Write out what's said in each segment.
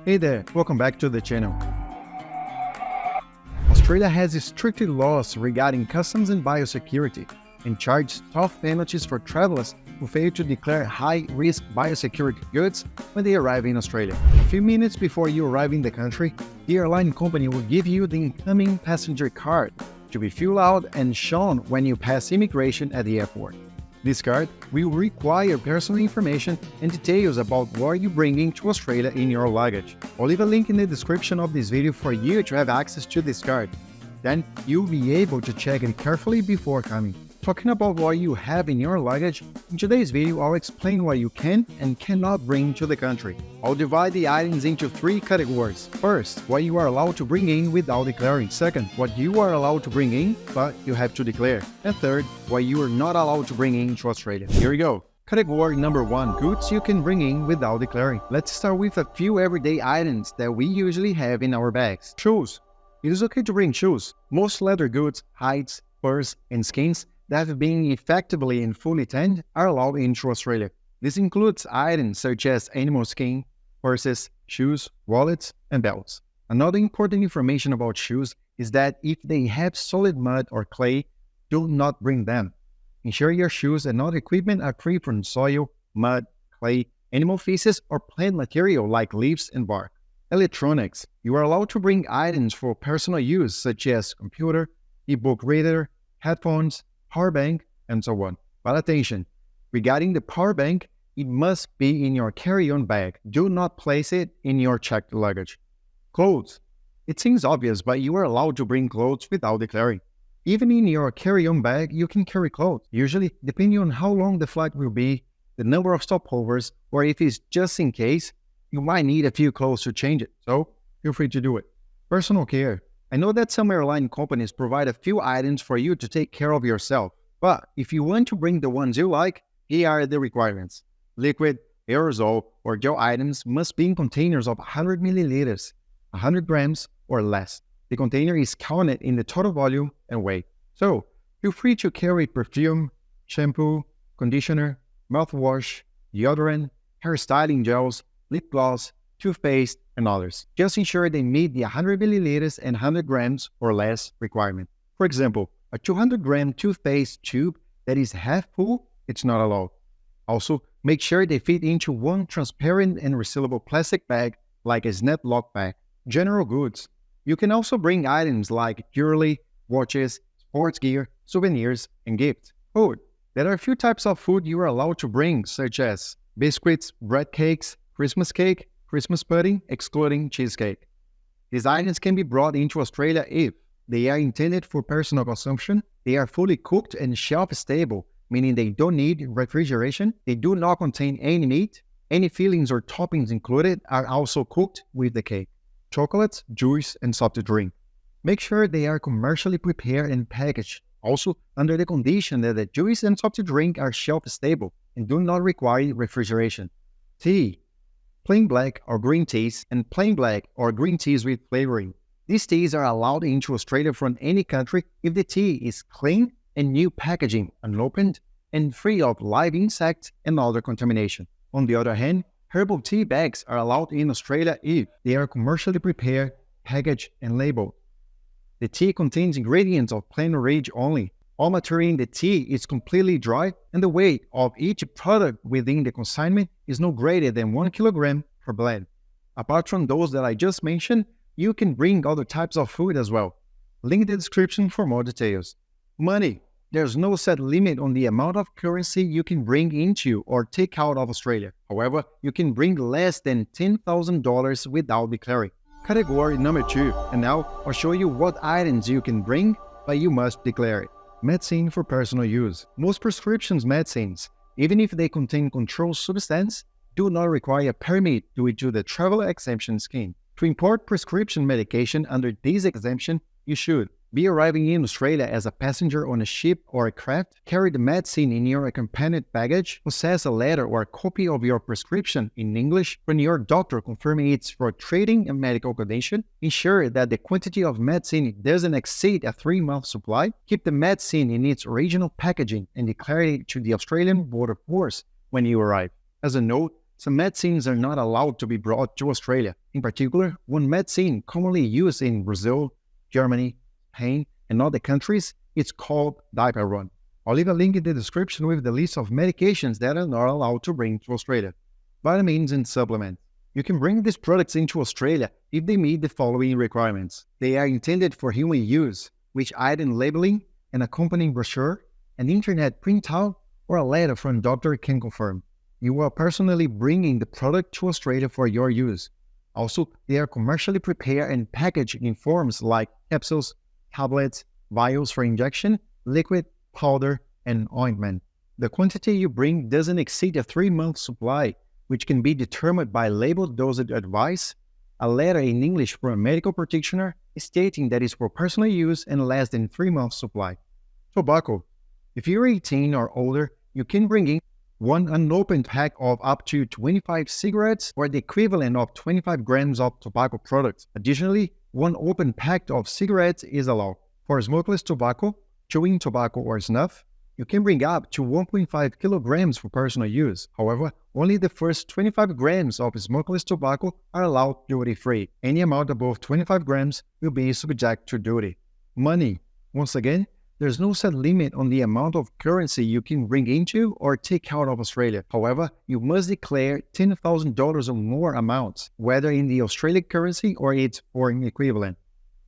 Hey there, welcome back to the channel. Australia has strict laws regarding customs and biosecurity and charges tough penalties for travelers who fail to declare high-risk biosecurity goods when they arrive in Australia. A few minutes before you arrive in the country, the airline company will give you the incoming passenger card to be filled out and shown when you pass immigration at the airport. This card will require personal information and details about what you're bringing to Australia in your luggage. I'll leave a link in the description of this video for you to have access to this card. Then you'll be able to check it carefully before coming. Talking about what you have in your luggage, in today's video I'll explain what you can and cannot bring to the country. I'll divide the items into 3 categories. First, what you are allowed to bring in without declaring. Second, what you are allowed to bring in but you have to declare. And third, what you are not allowed to bring in to Australia. Here we go. Category number 1, goods you can bring in without declaring. Let's start with a few everyday items that we usually have in our bags. Shoes. It is okay to bring shoes. Most leather goods, hides, furs, and skins that have been effectively and fully tanned are allowed into Australia. This includes items such as animal skin, purses, shoes, wallets, and belts. Another important information about shoes is that if they have solid mud or clay, do not bring them. Ensure your shoes and other equipment are free from soil, mud, clay, animal feces, or plant material like leaves and bark. Electronics. You are allowed to bring items for personal use such as computer, e-book reader, headphones, power bank, and so on. But attention, regarding the power bank, it must be in your carry-on bag. Do not place it in your checked luggage. Clothes. It seems obvious, but you are allowed to bring clothes without declaring. Even in your carry-on bag, you can carry clothes. Usually, depending on how long the flight will be, the number of stopovers, or if it's just in case, you might need a few clothes to change it, so feel free to do it. Personal care. I know that some airline companies provide a few items for you to take care of yourself, but if you want to bring the ones you like, here are the requirements. Liquid, aerosol, or gel items must be in containers of 100 milliliters, 100 grams, or less. The container is counted in the total volume and weight. So, feel free to carry perfume, shampoo, conditioner, mouthwash, deodorant, hairstyling gels, lip gloss, toothpaste, and others. Just ensure they meet the 100 milliliters and 100 grams or less requirement. For example, a 200-gram toothpaste tube that is half full, it's not allowed. Also, make sure they fit into one transparent and resealable plastic bag like a snap lock bag. General goods. You can also bring items like jewelry, watches, sports gear, souvenirs, and gifts. Food. There are a few types of food you are allowed to bring, such as biscuits, bread cakes, Christmas cake, Christmas pudding, excluding cheesecake. These items can be brought into Australia if they are intended for personal consumption, they are fully cooked and shelf-stable, meaning they don't need refrigeration, they do not contain any meat, any fillings or toppings included are also cooked with the cake. Chocolates, juice, and soft drink. Make sure they are commercially prepared and packaged, also under the condition that the juice and soft drink are shelf-stable and do not require refrigeration. Tea. Plain black or green teas, and plain black or green teas with flavoring. These teas are allowed into Australia from any country if the tea is clean and new packaging, unopened, and free of live insects and other contamination. On the other hand, herbal tea bags are allowed in Australia if they are commercially prepared, packaged, and labeled. The tea contains ingredients of plant origin only. All material in the tea is completely dry, and the weight of each product within the consignment is no greater than 1 kilogram per blend. Apart from those that I just mentioned, you can bring other types of food as well. Link in the description for more details. Money. There's no set limit on the amount of currency you can bring into or take out of Australia. However, you can bring less than $10,000 without declaring. Category number 2. And now I'll show you what items you can bring, but you must declare it. Medicine for personal use. Most prescriptions medicines, even if they contain controlled substance, do not require a permit due to the travel exemption scheme. To import prescription medication under this exemption, you should be arriving in Australia as a passenger on a ship or a craft, carry the medicine in your accompanied baggage, possess a letter or a copy of your prescription in English from your doctor confirming it's for treating a medical condition, ensure that the quantity of medicine doesn't exceed a 3-month supply, keep the medicine in its original packaging and declare it to the Australian Border Force when you arrive. As a note, Some medicines are not allowed to be brought to Australia. In particular, one medicine commonly used in Brazil, Germany, Spain, and other countries is called diaparon. I'll leave a link in the description with the list of medications that are not allowed to bring to Australia. Vitamins and supplements. You can bring these products into Australia if they meet the following requirements. They are intended for human use, which item labeling, an accompanying brochure, an internet printout, or a letter from a doctor can confirm. You are personally bringing the product to Australia for your use. Also, they are commercially prepared and packaged in forms like capsules, tablets, vials for injection, liquid, powder, and ointment. The quantity you bring doesn't exceed a 3-month supply, which can be determined by labeled dosage advice, a letter in English from a medical practitioner stating that it's for personal use and less than 3 months supply. Tobacco. If you're 18 or older, you can bring in one unopened pack of up to 25 cigarettes or the equivalent of 25 grams of tobacco products. Additionally, one open pack of cigarettes is allowed. For smokeless tobacco, chewing tobacco, or snuff, you can bring up to 1.5 kilograms for personal use. However, only the first 25 grams of smokeless tobacco are allowed duty-free. Any amount above 25 grams will be subject to duty. Money. Once again, there's no set limit on the amount of currency you can bring into or take out of Australia. However, you must declare $10,000 or more amounts, whether in the Australian currency or its foreign equivalent.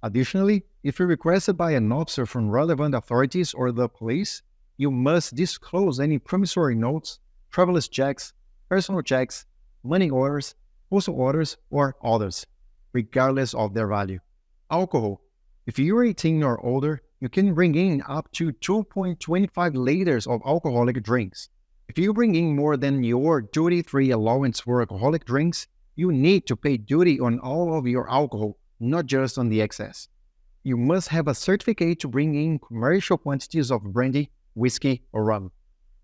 Additionally, if requested by an officer from relevant authorities or the police, you must disclose any promissory notes, traveler's checks, personal checks, money orders, postal orders, or others, regardless of their value. Alcohol. If you're 18 or older, you can bring in up to 2.25 liters of alcoholic drinks. If you bring in more than your duty-free allowance for alcoholic drinks, you need to pay duty on all of your alcohol, not just on the excess. You must have a certificate to bring in commercial quantities of brandy, whiskey, or rum.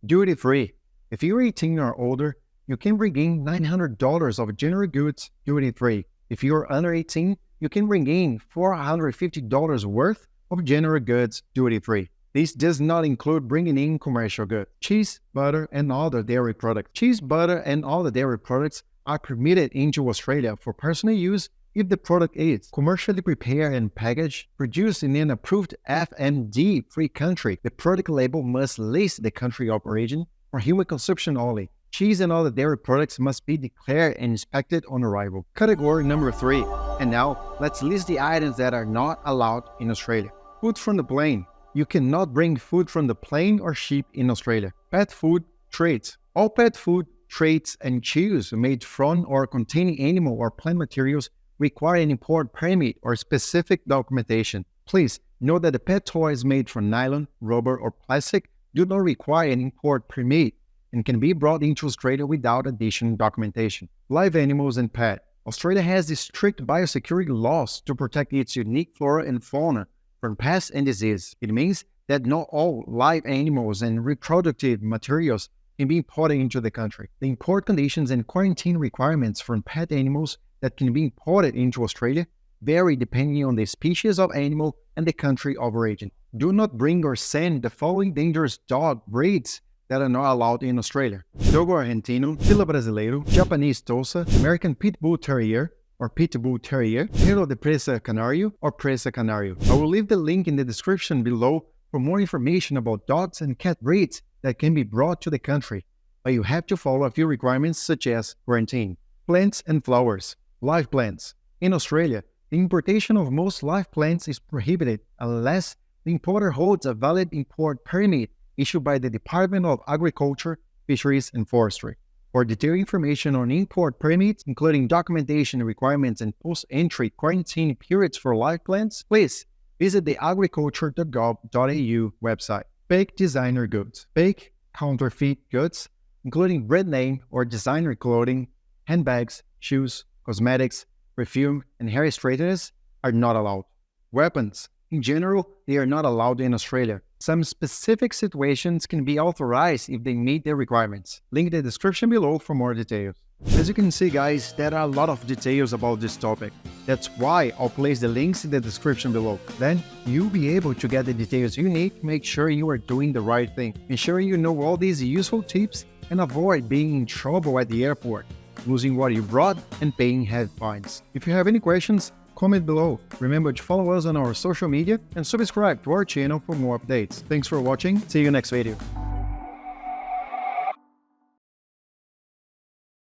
Duty-free. If you're 18 or older, you can bring in $900 of general goods duty-free. If you're under 18, you can bring in $450 worth of general goods duty-free. This does not include bringing in commercial goods. Cheese, butter, and other dairy products. Cheese, butter, and other dairy products are permitted into Australia for personal use if the product is commercially prepared and packaged, produced in an approved FMD-free country. The product label must list the country of origin for human consumption only. Cheese and other dairy products must be declared and inspected on arrival. Category number 3. And now, let's list the items that are not allowed in Australia. Food from the plane. You cannot bring food from the plane or ship in Australia. Pet food, treats. All pet food, treats, and chews made from or containing animal or plant materials require an import permit or specific documentation. Please note that the pet toys made from nylon, rubber, or plastic do not require an import permit and can be brought into Australia without additional documentation. Live animals and pet. Australia has the strict biosecurity laws to protect its unique flora and fauna from pests and disease. It means that not all live animals and reproductive materials can be imported into the country. The import conditions and quarantine requirements for pet animals that can be imported into Australia vary depending on the species of animal and the country of origin. Do not bring or send the following dangerous dog breeds that are not allowed in Australia: Dogo Argentino, Fila Brasileiro, Japanese Tosa, American Pit Bull Terrier or Pit Bull Terrier, Perro de Presa Canario or Presa Canario. I will leave the link in the description below for more information about dogs and cat breeds that can be brought to the country, but you have to follow a few requirements such as quarantine. Plants and flowers. Live plants. In Australia, the importation of most live plants is prohibited unless the importer holds a valid import permit issued by the Department of Agriculture, Fisheries and Forestry. For detailed information on import permits, including documentation requirements and post-entry quarantine periods for live plants, please visit the agriculture.gov.au website. Fake designer goods. Fake counterfeit goods, including brand name or designer clothing, handbags, shoes, cosmetics, perfume, and hair straighteners are not allowed. Weapons. In general, they are not allowed in Australia. Some specific situations can be authorized if they meet the requirements. Link in the description below for more details. As you can see, guys, there are a lot of details about this topic. That's why I'll place the links in the description below. Then you'll be able to get the details you need to make sure you are doing the right thing. Ensure you know all these useful tips and avoid being in trouble at the airport, losing what you brought and paying heavy fines. If you have any questions, comment below. Remember to follow us on our social media and subscribe to our channel for more updates. Thanks for watching. See you next video.